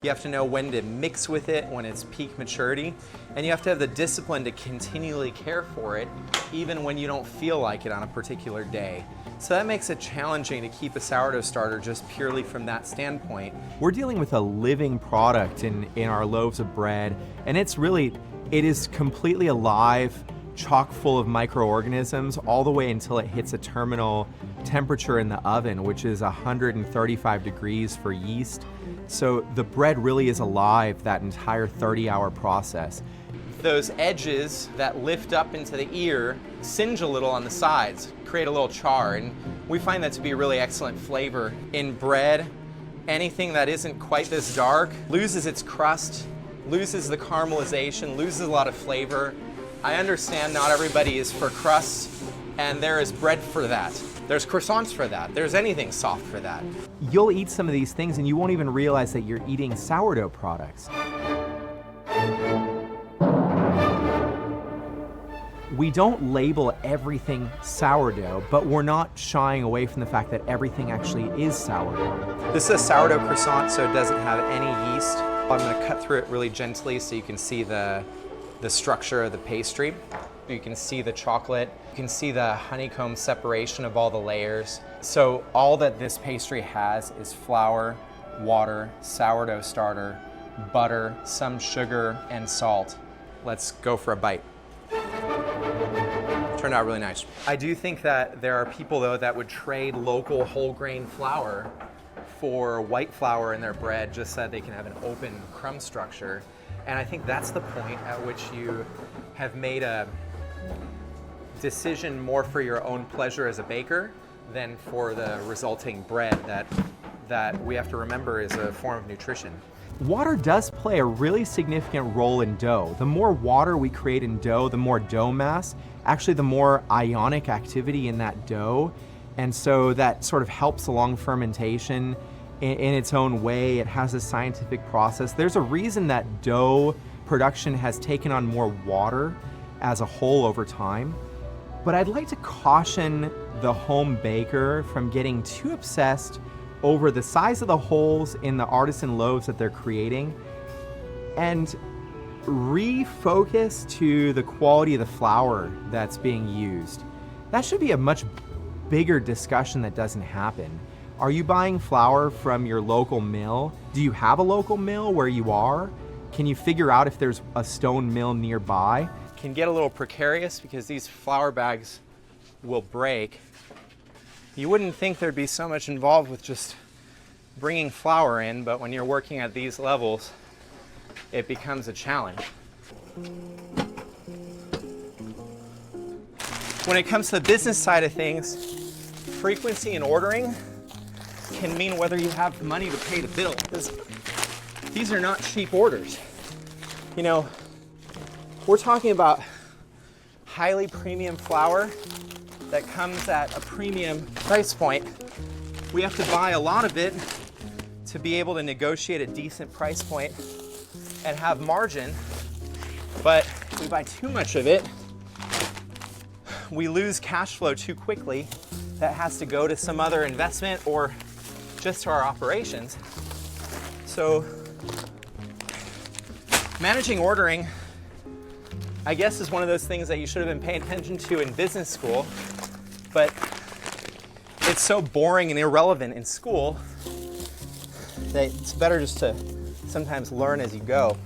You have to know when to mix with it when it's peak maturity, and you have to have the discipline to continually care for it even when you don't feel like it on a particular day. So that makes it challenging to keep a sourdough starter just purely from that standpoint. We're dealing with a living product in our loaves of bread, and it is completely alive, chock full of microorganisms all the way until it hits a terminal temperature in the oven, which is 135 degrees for yeast. So the bread really is alive that entire 30-hour process. Those edges that lift up into the ear singe a little on the sides, create a little char, and we find that to be a really excellent flavor. In bread, anything that isn't quite this dark loses its crust, loses the caramelization, loses a lot of flavor. I understand not everybody is for crust, and there is bread for that. There's croissants for that. There's anything soft for that. You'll eat some of these things and you won't even realize that you're eating sourdough products. We don't label everything sourdough, but we're not shying away from the fact that everything actually is sourdough. This is a sourdough croissant, so it doesn't have any yeast. I'm gonna cut through it really gently so you can see the structure of the pastry. You can see the chocolate. You can see the honeycomb separation of all the layers. So all that this pastry has is flour, water, sourdough starter, butter, some sugar, and salt. Let's go for a bite. Turned out really nice. I do think that there are people, though, that would trade local whole grain flour for white flour in their bread just so that they can have an open crumb structure. And I think that's the point at which you have made a decision more for your own pleasure as a baker than for the resulting bread that we have to remember is a form of nutrition. Water does play a really significant role in dough. The more water we create in dough, the more dough mass, actually the more ionic activity in that dough. And so that sort of helps along fermentation in its own way. It has a scientific process. There's a reason that dough production has taken on more water as a whole over time. But I'd like to caution the home baker from getting too obsessed over the size of the holes in the artisan loaves that they're creating and refocus to the quality of the flour that's being used. That should be a much bigger discussion that doesn't happen. Are you buying flour from your local mill? Do you have a local mill where you are? Can you figure out if there's a stone mill nearby? Can get a little precarious because these flour bags will break. You wouldn't think there'd be so much involved with just bringing flour in, but when you're working at these levels, it becomes a challenge. When it comes to the business side of things, frequency in ordering can mean whether you have money to pay the bill. These are not cheap orders. You know, we're talking about highly premium flour that comes at a premium price point. We have to buy a lot of it to be able to negotiate a decent price point and have margin. But if we buy too much of it, we lose cash flow too quickly. That has to go to some other investment or just to our operations. So managing ordering, I guess, is one of those things that you should have been paying attention to in business school, but it's so boring and irrelevant in school that it's better just to sometimes learn as you go.